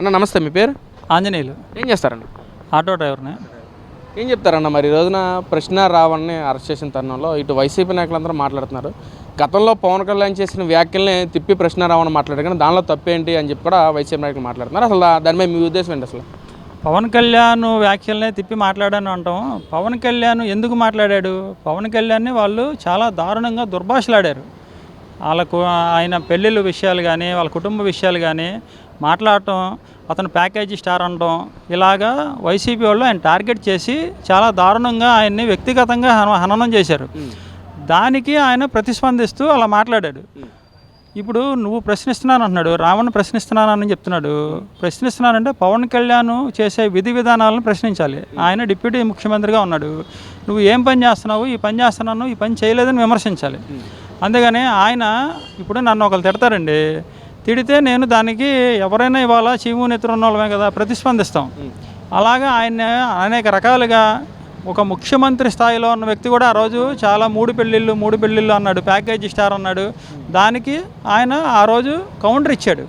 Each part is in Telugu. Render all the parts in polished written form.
అన్న నమస్తే, మీ పేరు? ఆంజనేయులు. ఏం చేస్తారన్న? ఆటో డ్రైవర్ని. ఏం చెప్తారన్న మరి ఈ రోజున ప్రశ్న రావణ్ని అరెస్ట్ చేసిన తరుణంలో ఇటు వైసీపీ నాయకులందరూ మాట్లాడుతున్నారు. గతంలో పవన్ కళ్యాణ్ చేసిన వ్యాఖ్యల్ని తిప్పి ప్రశ్న రావణ్ మాట్లాడారు, కానీ దానిలో తప్పేంటి అని చెప్పి కూడా వైసీపీ నాయకులు మాట్లాడుతున్నారు. అసలు దాని మీద మీ ఉద్దేశం ఏంటి అసలు? పవన్ కళ్యాణ్ వ్యాఖ్యలనే తిప్పి మాట్లాడాను అంటాం. పవన్ కళ్యాణ్ ఎందుకు మాట్లాడాడు? పవన్ కళ్యాణ్ని వాళ్ళు చాలా దారుణంగా దుర్భాషలాడారు. వాళ్ళకు ఆయన పెళ్ళిళ్ళ విషయాలు కానీ వాళ్ళ కుటుంబ విషయాలు కానీ మాట్లాడటం, అతను ప్యాకేజీ స్టార్ అనడం, ఇలాగా వైసీపీ వాళ్ళు ఆయన టార్గెట్ చేసి చాలా దారుణంగా ఆయన్ని వ్యక్తిగతంగా హననం చేశారు. దానికి ఆయన ప్రతిస్పందిస్తూ అలా మాట్లాడాడు. ఇప్పుడు నువ్వు ప్రశ్నిస్తున్నాను అంటున్నాడు, రావణ్ ప్రశ్నిస్తున్నానని చెప్తున్నాడు. ప్రశ్నిస్తున్నానంటే పవన్ కళ్యాణ్ చేసే విధి విధానాలను ప్రశ్నించాలి. ఆయన డిప్యూటీ ముఖ్యమంత్రిగా ఉన్నాడు. నువ్వు ఏం పని చేస్తున్నావు, ఈ పని చేస్తున్నాను, ఈ పని చేయలేదని విమర్శించాలి. అంతేగాని ఆయన ఇప్పుడు నన్ను ఒకరు తిడతారండి, తిడితే నేను దానికి ఎవరైనా ఇవాళ చీము నెత్తురున్న వాళ్ళమే కదా ప్రతిస్పందిస్తాం. అలాగా ఆయన అనేక రకాలుగా ఒక ముఖ్యమంత్రి స్థాయిలో ఉన్న వ్యక్తి కూడా ఆ రోజు చాలా మూడు పెళ్ళిళ్ళు అన్నాడు, ప్యాకేజీ స్టార్ అన్నాడు. దానికి ఆయన ఆ రోజు కౌంటర్ ఇచ్చాడు.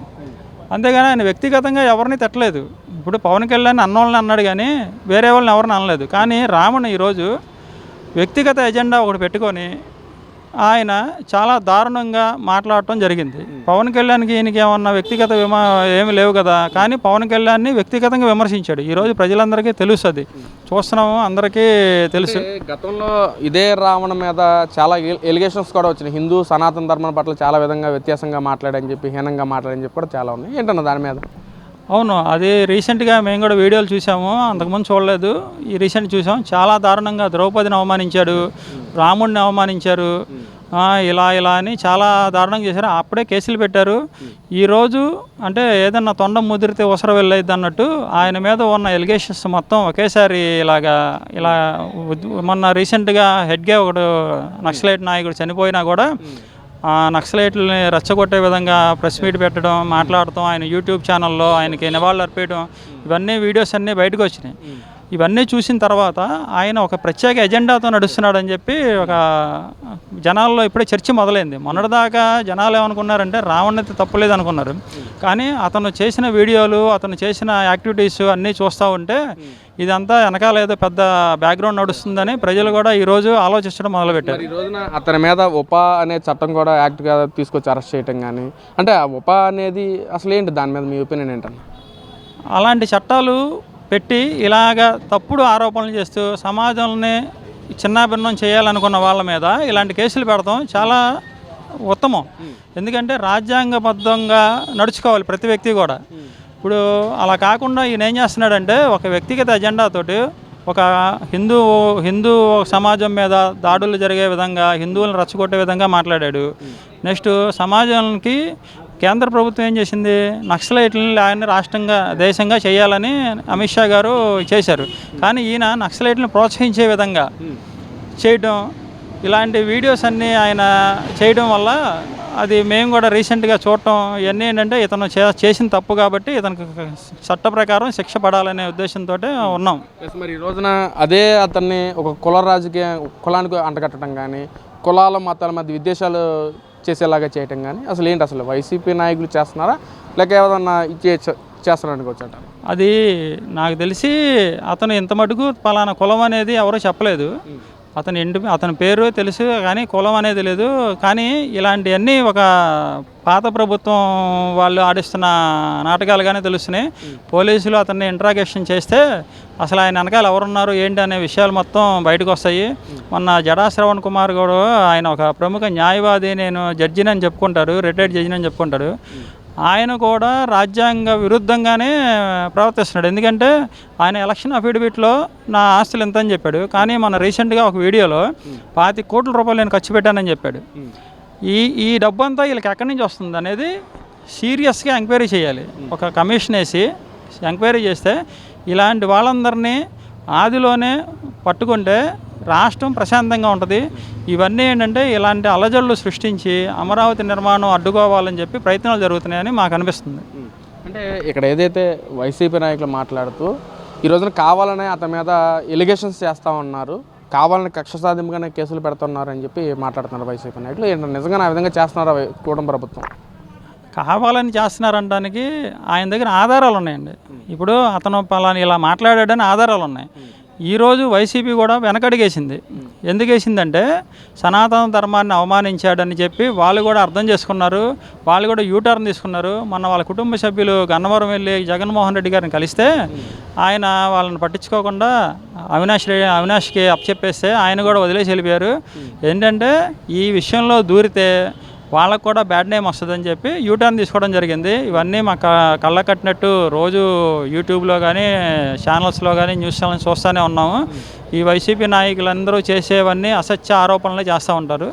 అంతేగాని ఆయన వ్యక్తిగతంగా ఎవరిని తిట్టలేదు. ఇప్పుడు పవన్ కళ్యాణ్ అన్నోళ్ళని అన్నాడు కానీ వేరే వాళ్ళని ఎవరిని అనలేదు. కానీ రావణ్ ఈరోజు వ్యక్తిగత ఎజెండా ఒకటి పెట్టుకొని ఆయన చాలా దారుణంగా మాట్లాడటం జరిగింది. పవన్ కళ్యాణ్కి ఈయనకి ఏమన్నా వ్యక్తిగత ఏమి లేవు కదా, కానీ పవన్ కళ్యాణ్ని వ్యక్తిగతంగా విమర్శించాడు. ఈరోజు ప్రజలందరికీ తెలుస్తుంది, చూస్తున్నాము, అందరికీ తెలుసు. గతంలో ఇదే రావణ మీద చాలా ఎలిగేషన్స్ కూడా వచ్చినాయి. హిందూ సనాతన ధర్మం పట్ల చాలా విధంగా వ్యత్యాసంగా మాట్లాడని చెప్పి, హీనంగా మాట్లాడని చెప్పి కూడా చాలా ఉన్నాయి. ఏంటన్నా దాని మీద? అవును, అది రీసెంట్గా మేము కూడా వీడియోలు చూసాము, అంతకుముందు చూడలేదు. ఈ రీసెంట్ చూసాం. చాలా దారుణంగా ద్రౌపదిని అవమానించాడు, రాముడిని అవమానించారు, ఇలా అని చాలా దారుణంగా చేశారు. అప్పుడే కేసులు పెట్టారు. ఈరోజు అంటే ఏదన్నా తొండం ముదిరితే ఉసర వెళ్ళైద్ది అన్నట్టు ఆయన మీద ఉన్న ఎలిగేషన్స్ మొత్తం ఒకేసారి ఇలా మొన్న రీసెంట్గా హెడ్గే ఒకడు నక్సలైట్ నాయకుడు చనిపోయినా కూడా నక్సలైట్లని రెచ్చగొట్టే విధంగా ప్రెస్ మీట్ పెట్టడం, మాట్లాడటం, ఆయన యూట్యూబ్ ఛానల్లో ఆయనకి నివాళులు అర్పేయడం, ఇవన్నీ వీడియోస్ అన్నీ బయటకు వచ్చినాయి. ఇవన్నీ చూసిన తర్వాత ఆయన ఒక ప్రత్యేక ఎజెండాతో నడుస్తున్నాడని చెప్పి ఒక జనాల్లో ఇప్పుడే చర్చ మొదలైంది. మొన్నటిదాకా జనాలు ఏమనుకున్నారంటే రావణ్ణి తప్పులేదు అనుకున్నారు. కానీ అతను చేసిన వీడియోలు, అతను చేసిన యాక్టివిటీస్ అన్నీ చూస్తూ ఉంటే ఇదంతా వెనకాల ఏదో పెద్ద బ్యాక్గ్రౌండ్ నడుస్తుందని ప్రజలు కూడా ఈరోజు ఆలోచించడం మొదలుపెట్టారు. ఈ రోజున అతని మీద ఉపా అనే చట్టం కూడా యాక్ట్గా తీసుకొచ్చి అరెస్ట్ చేయటం కానీ, అంటే ఆ ఉపా అనేది అసలు ఏంటి, దాని మీద మీ ఒపీనియన్ ఏంటన్నా? అలాంటి చట్టాలు పెట్టి ఇలాగ తప్పుడు ఆరోపణలు చేస్తూ సమాజంని చిన్నాభిన్నం చేయాలనుకున్న వాళ్ళ మీద ఇలాంటి కేసులు పెడతాం చాలా ఉత్తమం. ఎందుకంటే రాజ్యాంగబద్ధంగా నడుచుకోవాలి ప్రతి వ్యక్తి కూడా. ఇప్పుడు అలా కాకుండా ఈయన ఏం చేస్తున్నాడంటే ఒక వ్యక్తిగత ఎజెండాతోటి ఒక హిందూ సమాజం మీద దాడులు జరిగే విధంగా, హిందువులను రెచ్చగొట్టే విధంగా మాట్లాడాడు. నెక్స్ట్ సమాజానికి కేంద్ర ప్రభుత్వం ఏం చేసింది, నక్సలైట్లని ఆయన దేశంగా చేయాలని అమిత్ షా గారు చేశారు. కానీ ఈయన నక్సలైట్లను ప్రోత్సహించే విధంగా చేయడం, ఇలాంటి వీడియోస్ అన్నీ ఆయన చేయడం వల్ల అది మేము కూడా రీసెంట్గా చూడటం, ఇవన్నీ ఏంటంటే ఇతను చేసిన తప్పు కాబట్టి ఇతనికి చట్ట ప్రకారం శిక్ష పడాలనే ఉద్దేశంతో ఉన్నాం. మరి ఈ రోజున అదే అతన్ని ఒక కులానికి అంటగట్టడం కానీ, కులాల మతాల మధ్య విద్వేషాలు చేసేలాగా చేయటం కానీ అసలు ఏంటి, అసలు వైసీపీ నాయకులు చేస్తున్నారా లేక ఏదన్నా చేస్తున్నారని వచ్చాట? అది నాకు తెలిసి అతను ఇంత మటుకు పలానా కులం అనేది ఎవరో చెప్పలేదు. అతని పేరు తెలుసు కానీ కులం అనేది లేదు. కానీ ఇలాంటివన్నీ ఒక పాత ప్రభుత్వం వాళ్ళు ఆడిస్తున్న నాటకాలుగానే తెలుస్తున్నాయి. పోలీసులు అతన్ని ఇంట్రాగేషన్ చేస్తే అసలు ఆయన వెనకాల ఎవరున్నారు ఏంటి అనే విషయాలు మొత్తం బయటకు వస్తాయి. మొన్న జడా శ్రవణ్ కుమార్ కూడా ఆయన ఒక ప్రముఖ న్యాయవాది, నేను జడ్జిని అని చెప్పుకుంటాడు, రిటైర్డ్ జడ్జిని అని చెప్పుకుంటాడు. ఆయన కూడా రాజ్యాంగ విరుద్ధంగానే ప్రవర్తిస్తున్నాడు. ఎందుకంటే ఆయన ఎలక్షన్ అఫిడవిట్లో నా ఆస్తులు ఎంత అని చెప్పాడు, కానీ మన రీసెంట్గా ఒక వీడియోలో 25 కోట్ల రూపాయలు నేను ఖర్చు పెట్టానని చెప్పాడు. ఈ డబ్బు అంతా వీళ్ళకి ఎక్కడి నుంచి వస్తుంది అనేది సీరియస్గా ఎంక్వైరీ చేయాలి. ఒక కమిషన్ వేసి ఎంక్వైరీ చేస్తే ఇలాంటి వాళ్ళందరినీ ఆదిలోనే పట్టుకుంటే రాష్ట్రం ప్రశాంతంగా ఉంటుంది. ఇవన్నీ ఏంటంటే ఇలాంటి అలజడులు సృష్టించి అమరావతి నిర్మాణం అడ్డుకోవాలని చెప్పి ప్రయత్నాలు జరుగుతున్నాయని మాకు అనిపిస్తుంది. అంటే ఇక్కడ ఏదైతే వైసీపీ నాయకులు మాట్లాడుతూ ఈ రోజున కావాలనే అతని మీద ఎలిగేషన్స్ చేస్తూ ఉన్నారు, కావాలని కక్ష సాధింపుగానే కేసులు పెడుతున్నారు అని చెప్పి మాట్లాడుతున్నారు వైసీపీ నాయకులు. ఏంటంటే నిజంగా ఆ విధంగా చేస్తున్నారా కూటమి ప్రభుత్వం? కావాలని చేస్తున్నారనడానికి ఆయన దగ్గర ఆధారాలు ఉన్నాయండి. ఇప్పుడు అతను పలానా ఇలా మాట్లాడాడని ఆధారాలు ఉన్నాయి. ఈరోజు వైసీపీ కూడా వెనకడిగేసింది. ఎందుకు వేసిందంటే సనాతన ధర్మాన్ని అవమానించాడని చెప్పి వాళ్ళు కూడా అర్థం చేసుకున్నారు. వాళ్ళు కూడా యూటర్న్ తీసుకున్నారు. మొన్న వాళ్ళ కుటుంబ సభ్యులు గన్నవరం వెళ్ళి జగన్మోహన్ రెడ్డి గారిని కలిస్తే ఆయన వాళ్ళని పట్టించుకోకుండా అవినాష్కి అప్పచెప్పేస్తే ఆయన కూడా వదిలేసి వెళ్ళిపోయారు. ఏంటంటే ఈ విషయంలో దూరితే వాళ్ళకు కూడా బ్యాడ్ నేమ్ వస్తుందని చెప్పి యూటర్న్ తీసుకోవడం జరిగింది. ఇవన్నీ మా కళ్ళ కట్టినట్టు రోజు యూట్యూబ్లో కానీ ఛానల్స్లో కానీ న్యూస్ ఛానల్స్ చూస్తూనే ఉన్నాము. ఈ వైసీపీ నాయకులందరూ చేసేవన్నీ అసత్య ఆరోపణలు చేస్తూ ఉంటారు.